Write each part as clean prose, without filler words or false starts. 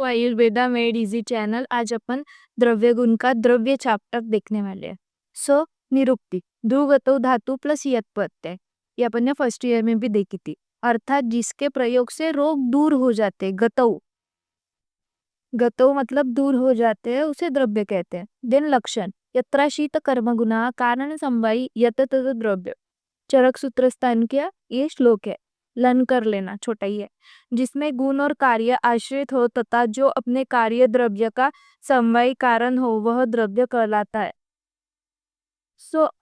To Ayurveda made easy channel. आज अपन द्रव्य गुण का द्रव्य चैप्टर देखने वाले हैं। निरुक्ति ध्रुवतो धातु प्लस यत प्रत्यय, ये अपन ने फर्स्ट ईयर में भी देखी थी। अर्थात जिसके प्रयोग से रोग दूर हो जाते, गतौ गतौ मतलब दूर हो जाते हैं, उसे द्रव्य कहते हैं। देन लक्षण यत्रा शीत कर्म गुना कारण समवायी यत तद द्रव्य, चरक सूत्र स्थान किया, ये श्लोक है। लन कर लेना, छोटा ही है। जिसमें गुण और कार्य आश्रित हो तथा जो अपने कार्य द्रव्य का समवायी कारण हो वह द्रव्य कहलाता है।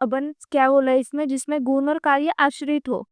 अपन क्या बोला इसमें, जिसमें गुण और कार्य आश्रित हो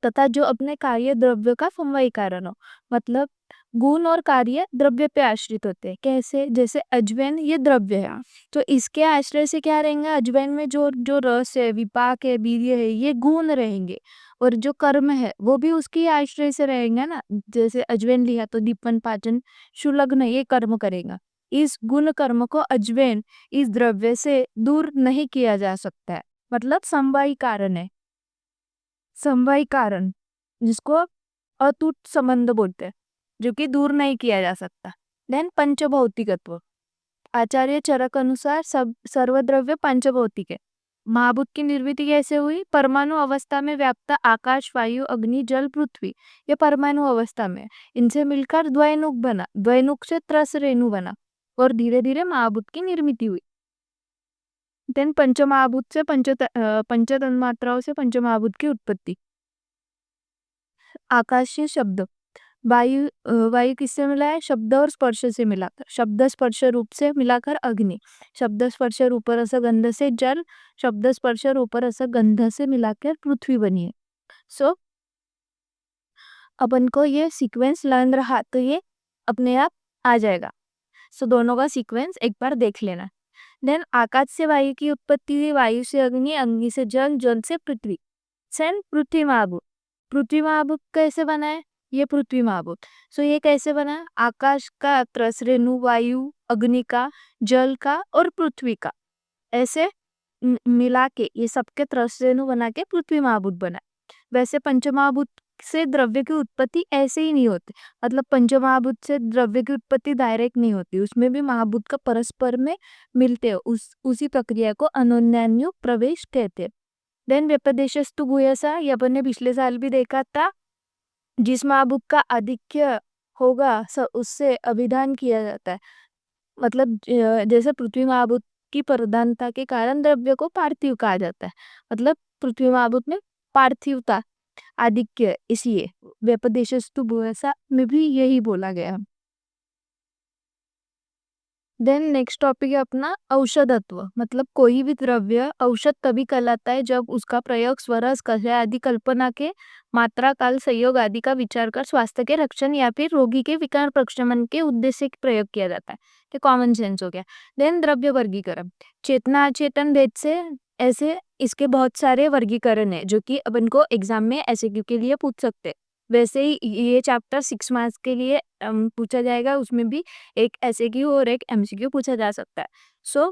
तथा जो अपने कार्य द्रव्य का समवायी कारण हो। मतलब गुण और कार्य द्रव्य पे आश्रित होते हैं। कैसे? जैसे अजवैन ये द्रव्य है, तो इसके आश्रय से क्या रहेंगे, अजवैन में जो जो रस है, विपाक है, वीर्य है, ये गुण रहेंगे। और जो कर्म है वो भी उसकी आश्रय से रहेंगे ना। जैसे अजवैन लिया तो दीपन पाचन शुलग्न ये कर्म करेगा। इस गुण कर्म को अजवैन इस द्रव्य से दूर नहीं किया जा सकता है। मतलब समवायी कारण है, समवायी कारण जिसको अतूट संबंध बोलते हैं, जो कि दूर नहीं किया जा सकता। देन पंचभौतिकत्व, आचार्य चरक अनुसार सब सर्वद्रव्य पंचभौतिक है। महाभूत की निर्मिति कैसे हुई? परमाणु अवस्था में व्याप्त आकाश, वायु, अग्नि, जल, पृथ्वी, ये परमाणु अवस्था में इनसे मिलकर द्वैनुक बना, द्वैनुक से त्रस रेणु बना और धीरे धीरे महाभूत की निर्मिति हुई। देन पंचमहाभूत से पंच तन्मात्राओं से पंचमहाभूत की उत्पत्ति। आकाशीय शब्द, वायु किससे मिला है? शब्द और स्पर्श से मिलाकर, शब्द स्पर्श रूप से मिलाकर अग्नि, शब्द स्पर्श रूप रस गंध से जल, शब्द स्पर्श रूप रस गंध से मिलाकर पृथ्वी बनी है। अपन को ये सीक्वेंस लर्न रहा तो ये अपने आप आ जाएगा। दोनों का सीक्वेंस एक बार देख लेना। देन आकाश से वायु की उत्पत्ति हुई, वायु से अग्नि, अग्नि से जल, जल से पृथ्वी। सेन पृथ्वी महाभूत, पृथ्वी महाभूत कैसे बना है? ये पृथ्वी महाभूत। ये कैसे बना है? आकाश का त्रस रेणु, वायु, अग्नि का, जल का और पृथ्वी का, ऐसे मिला के ये सबके त्रस रेणु बना के पृथ्वी महाभूत बना। वैसे पंचमहाभूत से द्रव्य की उत्पत्ति ऐसे ही नहीं होती। मतलब पंचमहाभूत से द्रव्य की उत्पत्ति डायरेक्ट नहीं होती, उसमें भी महाभूत का परस्पर में मिलते हो, उसी प्रक्रिया को अनोन्यान्युक प्रवेश कहते हैं। देन व्यपदेशस्तु भूयसा, ये अपन ने पिछले साल भी देखा था। जिस महाभूत का आधिक्य होगा उससे अभिधान किया जाता है। मतलब जैसे पृथ्वी महाभूत की प्रधानता के कारण द्रव्य को पार्थिव कहा जाता है। मतलब पृथ्वी महाभूत में पार्थिवता आधिक्य, इसलिए व्यपदेशस्तु भूयसा में भी यही बोला गया। देन नेक्स्ट टॉपिक है अपना औषधत्व। मतलब कोई भी द्रव्य औषध तभी कहलाता है जब उसका प्रयोग स्वरस, कषाय आदि कल्पना के मात्रा, काल, संयोग आदि का विचार कर स्वास्थ्य के रक्षण या फिर रोगी के विकार प्रशमन के उद्देश्य से प्रयोग किया जाता है। ये कॉमन सेंस हो गया। देन द्रव्य वर्गीकरण, चेतना अचेतन भेद से ऐसे इसके बहुत सारे वर्गीकरण है जो कि अपन को एग्जाम में एमसीक्यू के लिए पूछ सकते हैं। वैसे ही ये चैप्टर 6 मार्क्स के लिए पूछा जाएगा, उसमें भी एक एमसीक्यू और एक एमसीक्यू पूछा जा सकता है।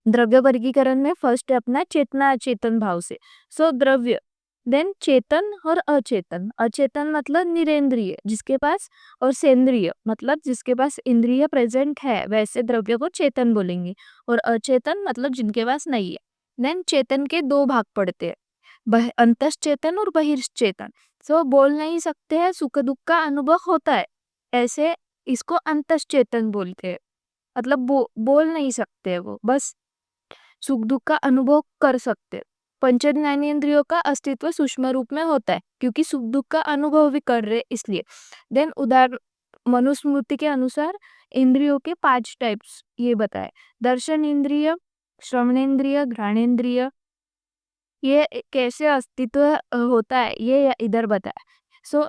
द्रव्य वर्गीकरण में फर्स्ट है अपना चेतना अचेतन भाव से। द्रव्य, देन चेतन और अचेतन। अचेतन मतलब निरेंद्रिय जिसके पास, और सेंद्रिय मतलब जिसके पास इंद्रिय प्रेजेंट है, वैसे द्रव्य को चेतन बोलेंगे। और अचेतन मतलब जिनके पास नहीं है। देन चेतन के दो भाग पड़ते हैं, अंतश्चेतन और बहिर्चेतन। बोल नहीं सकते हैं, सुख दुख का अनुभव होता है, ऐसे इसको अंतश्चेतन बोलते हैं। मतलब बोल नहीं सकते हैं, वो बस सुख दुख का अनुभव कर सकते हैं। पंच ज्ञानेंद्रियों का अस्तित्व सूक्ष्म रूप में होता है क्योंकि सुख दुख का अनुभव भी कर रहे इसलिए। देन उदाहरण मनुस्मृति के अनुसार इंद्रियों के 5 टाइप्स ये बताए। दर्शन इंद्रिय, श्रवणेंद्रिय, घ्राणेंद्रिय, ये कैसे अस्तित्व होता है ये इधर बताया।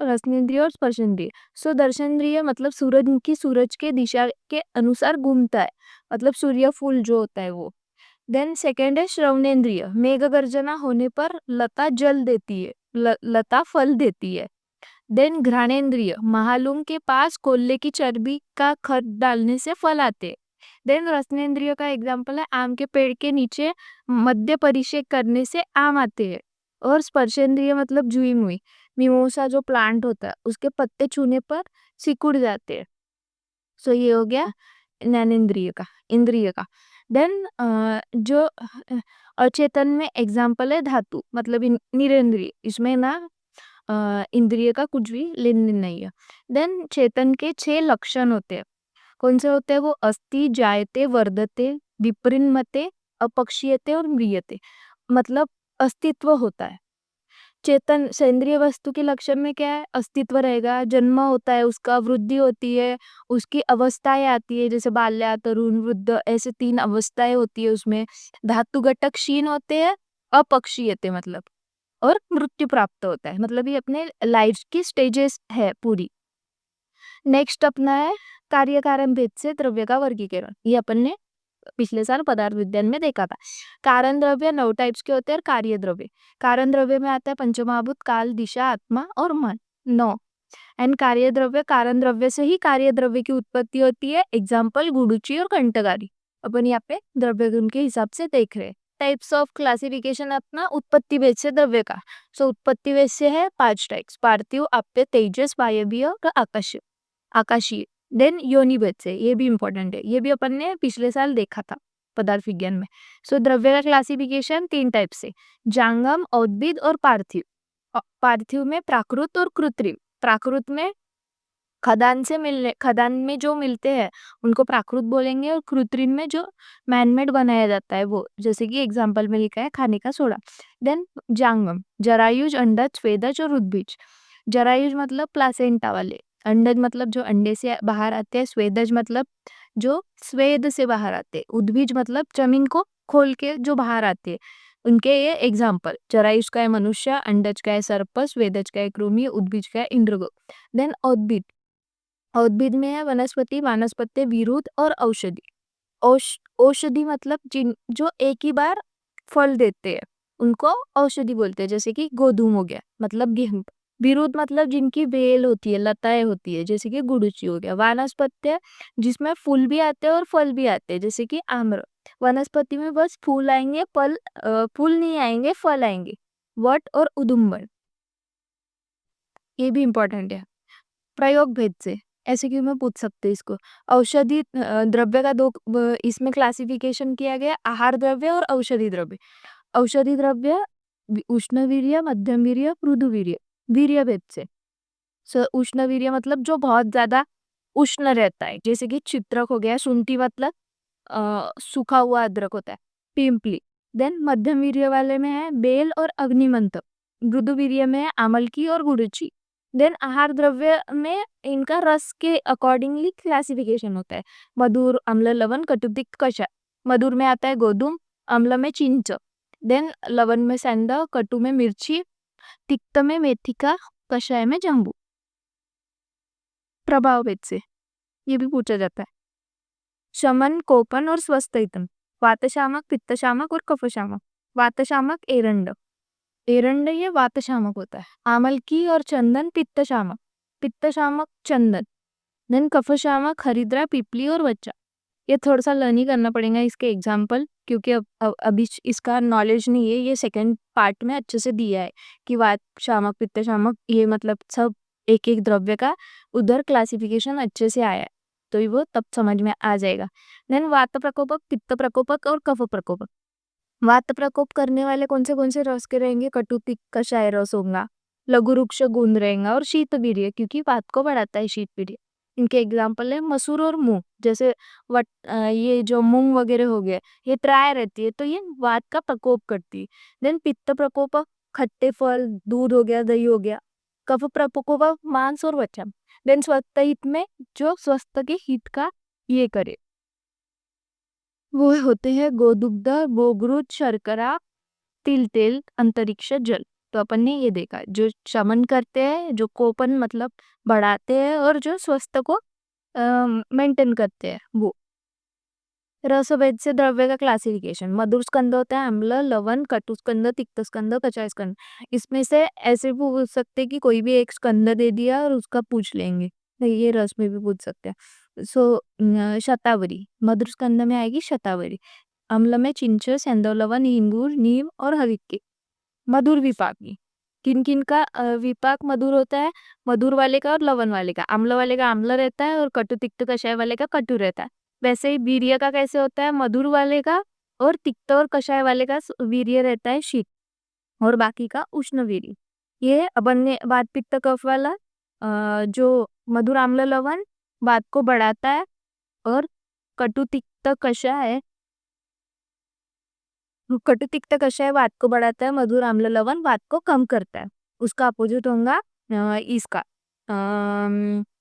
रसनेंद्रिय और स्पर्शेंद्रिय। दर्शनेंद्रिय मतलब सूरज के दिशा के अनुसार घूमता है, मतलब सूर्य फूल जो होता है वो। देन सेकेंड है श्रवणेंद्रिय, मेघ गर्जना होने पर लता जल देती है, लता फल देती है। देन घ्राणेंद्रिय, महालूम के पास कोल्ले की चर्बी का खत डालने से फल आते हैं। देन रसनेंद्रिय का एग्जाम्पल है आम के पेड़ के नीचे मध्य परिषेक करने से आम आते हैं। और स्पर्शेंद्रिय मतलब जुई मुई, मिमोसा जो प्लांट होता है उसके पत्ते छूने पर सिकुड़ जाते हैं। सो ये हो गया ज्ञानेंद्रिय का, इंद्रिय का। देन जो अचेतन में एग्जाम्पल है धातु, मतलब निरेंद्रिय, इसमें ना इंद्रिय का कुछ भी लेन देन नहीं है। देन चेतन के 6 लक्षण होते हैं। कौन से होते हैं वो? अस्ति, जायते, वर्धते, विपरिणमते, अपक्षीयते और म्रियते। मतलब अस्तित्व होता है। चेतन सेंद्रिय वस्तु के लक्षण में क्या है? अस्तित्व रहेगा, जन्म होता है उसका, वृद्धि होती है, उसकी अवस्थाएं आती है, जैसे बाल्या, तरुण, वृद्ध, ऐसे 3 अवस्थाएं होती है उसमें। धातु घटक क्षीण होते हैं, अपक्षीयते मतलब, और मृत्यु प्राप्त होता है, मतलब ये अपने लाइफ की स्टेजेस है पूरी। नेक्स्ट अपना है कार्य कारण भेद से द्रव्य का वर्गीकरण। ये अपन ने पिछले साल पदार्थ विज्ञान में देखा था। कारण द्रव्य 9 टाइप्स के होते हैं और कार्य द्रव्य। कारण द्रव्य में आता है पंचमहाभूत, काल, दिशा, आत्मा और मन, 9। एंड कार्य द्रव्य, कारण द्रव्य से ही कार्य द्रव्य की उत्पत्ति होती है। एग्जाम्पल गुडुचि और कंटकारी। अपन यहाँ पे द्रव्य गुण के हिसाब से देख रहे हैं। टाइप्स ऑफ क्लासिफिकेशन अपना उत्पत्ति भेद से द्रव्य का। सो उत्पत्ति भेद से है 5 टाइप्स: पार्थिव, आप्य, तेजस, वायवीय और आकाशीय। आकाशीय। देन योनि भेद से, ये भी इंपॉर्टेंट है, ये भी अपन ने पिछले साल देखा था पदार्थ विज्ञान में। सो द्रव्य का क्लासिफिकेशन 3 टाइप से: जांगम, औद्भिद और पार्थिव। पार्थिव में प्राकृत और कृत्रिम। प्राकृत में खदान में जो मिलते हैं उनको प्राकृत बोलेंगे, और कृत्रिम में जो मैनमेड बनाया जाता है वो, जैसे कि एग्जांपल में लिखा है खाने का सोडा। देन जांगम, जरायुज, अंडज, स्वेदज और उद्भिज। जरायुज मतलब प्लासेंटा वाले, अंडज मतलब जो अंडे से बाहर आते हैं, स्वेदज मतलब जो स्वेद से बाहर आते हैं, उद्भिज मतलब जमीन को खोल के जो बाहर आते हैं, उनके ये एग्जाम्पल। जरायुज का है मनुष्य, अंडज का है सर्पस, स्वेदज का है कृमि, उद्भिज का है इंद्रगो। देन उद्भिद, उद्भिद में है वनस्पति, वानस्पत्य, विरुद्ध और औषधि। औषधि मतलब जिन जो एक ही बार फल देते हैं उनको औषधि बोलते हैं, जैसे कि गोधूम हो गया, मतलब गेहूं। विरुद्ध मतलब जिनकी बेल होती है, लताएं होती है, जैसे कि गुड़ुचि हो गया। वानस्पत्य जिसमें फूल भी आते हैं और फल भी आते हैं, जैसे कि आम्र। वनस्पति में बस फूल आएंगे, फूल नहीं आएंगे, फल आएंगे। वट और उदुम्बर, ये भी इंपॉर्टेंट है। प्रयोग भेद से ऐसे क्यों में पूछ सकते हैं इसको। औषधि द्रव्य का इसमें क्लासिफिकेशन किया गया: आहार द्रव्य और औषधि द्रव्य। औषधि द्रव्य उष्ण वीर्य, मध्यम वीर्य, मृदु वीर्य। वीर्य भेद से, उष्ण वीर्य मतलब जो बहुत ज्यादा उष्ण रहता है, जैसे कि चित्रक हो गया। शुंठी मतलब सूखा हुआ अदरक होता है, पिंपली। देन मध्यम वीर्य वाले में है बेल और अग्निमंथ। मृदु वीर्य में है आमलकी और गुड़ुचि। देन आहार द्रव्य में इनका रस के अकॉर्डिंगली क्लासिफिकेशन होता है: मधुर, अम्ल, लवण, कटु, तिक्त, कषाय। मधुर में आता है गोधूम, अम्ल में चिंच, देन लवण में सेंधा, कटु में मिर्ची, तिक्त में मेथी का, कषाय में जम्बू। प्रभाव भेद से ये भी पूछा जाता है: शमन, कोपन और स्वस्थितम। वातशामक, पित्तशामक और कफशामक। वातशामक एरंड, एरंड ये वातशामक होता है। आमलकी और चंदन पित्तशामक, पित्तशामक चंदन। देन कफशामक हरिद्रा, पिपली और वच्चा। ये थोड़ा सा लर्न ही करना पड़ेगा इसके एग्जाम्पल, क्योंकि अभी इसका नॉलेज नहीं है। ये सेकंड पार्ट में अच्छे से दिया है कि वात शामक, पित्त शामक, ये मतलब सब एक एक द्रव्य का उधर क्लासिफिकेशन अच्छे से आया है, तो ये वो तब समझ में आ जाएगा। देन वात प्रकोपक, पित्त प्रकोपक और कफ प्रकोपक। वात प्रकोप करने वाले कौन से रस के रहेंगे? कटु, तिक्त, कषाय रस होगा, लघु रुक्ष गुण रहेगा, और शीत वीर्य, क्योंकि वात को बढ़ाता है शीत वीर्य। इनके एग्जाम्पल है मसूर और मूंग। जैसे ये जो मूंग वगैरह हो गए, ये ड्राई रहती है तो ये वात का प्रकोप करती है। देन पित्त प्रकोप, खट्टे फल, दूध हो गया, दही हो गया। कफ प्रकोप, मांस और वचा। देन स्वस्थ हित में जो स्वस्थ के हित का ये करे, वो होते हैं गोदुग्ध, गोघृत, शर्करा, तिल तेल, अंतरिक्ष, जल। तो अपन ने ये देखा, जो शमन करते हैं, जो कोपन मतलब बढ़ाते हैं, और जो स्वस्थ को मेंटेन करते हैं वो। रसभेद से द्रव्य का क्लासिफिकेशन: मधुर स्कंद होता है, अम्ल, लवण, कटु स्कंद, तिक्त स्कंद, कषाय स्कंद। इसमें से ऐसे भी पूछ सकते हैं कि कोई भी एक स्कंद दे दिया और उसका पूछ लेंगे, तो ये रस में भी पूछ सकते हैं। शतावरी, मधुर स्कंद में आएगी शतावरी। अम्ल में चिंच, सेंधव लवण, हिंगूर, नीम और हविक्की। मधुर विपाकी, किन किन का विपाक मधुर होता है, मधुर वाले का और लवण वाले का। आम्ल वाले का आम्ल रहता है और कटु तिक्त कषाय वाले का कटु रहता है। वैसे ही वीर्य का कैसे होता है, मधुर वाले का और तिक्त और कषाय वाले का वीर्य रहता है शीत और बाकी का उष्ण वीर्य। ये बनने वात पित्त कफ वाला जो मधुर आम्ल लवण वात को बढ़ाता है और कटु तिक्त कषाय वात को बढ़ाता है, मधुर आम्ल लवण वात को कम करता है। उसका अपोजिट होगा इसका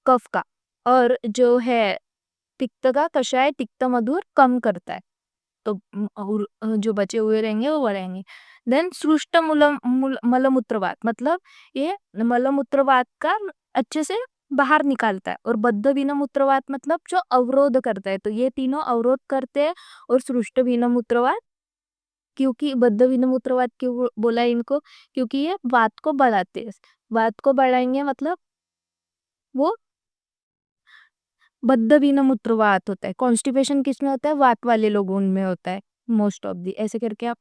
कफ का। और जो है पित्त का कषाय तिक्त मधुर कम करता है, तो और जो बचे हुए रहेंगे वो बढ़ेंगे। देन सृष्ट मलमूत्रवात, मतलब ये मलमूत्रवात का अच्छे से बाहर निकालता है। और बद्ध विनमूत्रवात मतलब जो अवरोध करता है, तो ये तीनों अवरोध करते हैं। और सृष्ट विनमूत्रवात, क्योंकि बद्ध विनमूत्रवात क्यों बोला इनको, क्योंकि ये वात को बढ़ाते हैं। वात को बढ़ाएंगे मतलब वो बद्ध विनमूत्रवात होता है। कॉन्स्टिपेशन किस में होता है, वात वाले लोगों में होता है मोस्ट ऑफ दी। ऐसे करके आप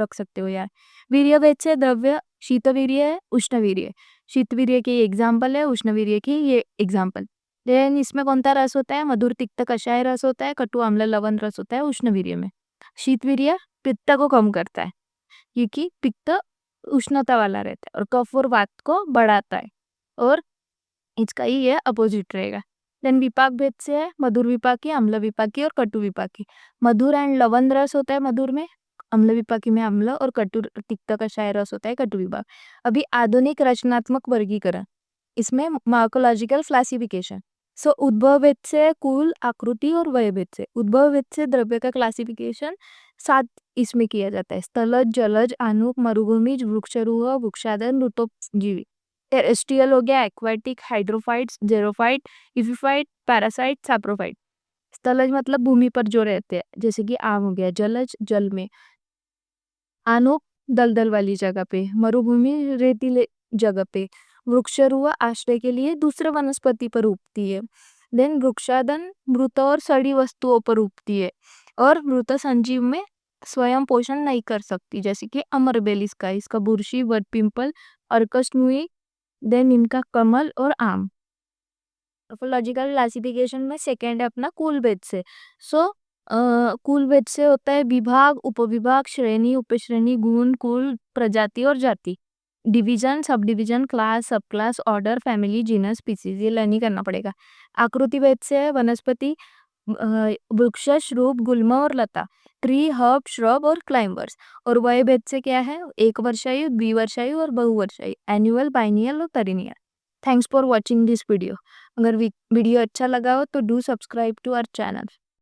रख सकते हो यार। वीर्यवेद से द्रव्य शीतवीर्य है, उष्णवीर्य। शीतवीर्य की एग्जाम्पल है, उष्णवीर्य की ये एग्जाम्पल। देन इसमें कौन सा रस होता है, मधुर तिक्त कषाय रस होता है, कटु आम्ल लवण रस होता है उष्णवीर्य में। शीतवीर्य पित्त को कम करता है, क्योंकि पित्त उष्णता वाला रहता है, और कफ और वात को बढ़ाता है। और इसका ही ये अपोजिट रहेगा। देन विपाक भेद से है मधुर विपाकी, अम्ल विपाकी और कटु विपाकी। मधुर एंड लवण रस होता है मधुर में, अम्ल विपाकी में अम्ल, और कटु तिक्त कषाय रस होता है कटु विपाक। अभी आधुनिक रचनात्मक वर्गीकरण, इसमें मार्कोलॉजिकल क्लासिफिकेशन। सो उद्भव भेद से कुल, आकृति और वय भेद से। उद्भव भेद से द्रव्य का क्लासिफिकेशन 7 इसमें किया जाता है: स्थलज, जलज, आनुक, मरुभूमिज, वृक्षरूह, वृक्षाधार, ऋतुजीवी। टेरेस्ट्रियल हो गया, aquatic, hydrophytes, xerophyte, epiphyte, parasite, saprophyte. स्थलज मतलब भूमि पर जो रहते हैं, जैसे कि आम हो गया। जलज जल में, आनुक दलदल वाली जगह पे, मरुभूमि रेतीले जगह पे, वृक्षरूह आश्रय के लिए दूसरे वनस्पति पर उगती है। देन वृक्षादन मृत और सड़ी वस्तुओं पर उगती है, और मृत संजीव में स्वयं पोषण नहीं कर सकती, जैसे कि अमरबेलिस का, इसका बुरशी, वट पिंपल, अर्कस्मुई। देन इनका कमल और आम। मोर्फोलॉजिकल क्लासिफिकेशन में सेकेंड है अपना कुल भेद से। सो कुल भेद से होता है विभाग, उपविभाग, श्रेणी, उपश्रेणी, गुण, कुल, प्रजाति और जाति। डिवीजन, सब डिवीजन, क्लास, सब class, order, family, genus, species, ये लर्न ही करना पड़ेगा। आकृति भेद से है वनस्पति, वृक्ष, श्रुप, गुल्म और लता। ट्री, हर्ब, श्रब और क्लाइंबर्स। और वय भेद से क्या है, एक वर्षायु, द्विवर्षायु और बहुवर्षायु, एनुअल, बाइनियल और perennial. Thanks for watching this video. अगर वीडियो अच्छा लगा हो तो do subscribe to our channel.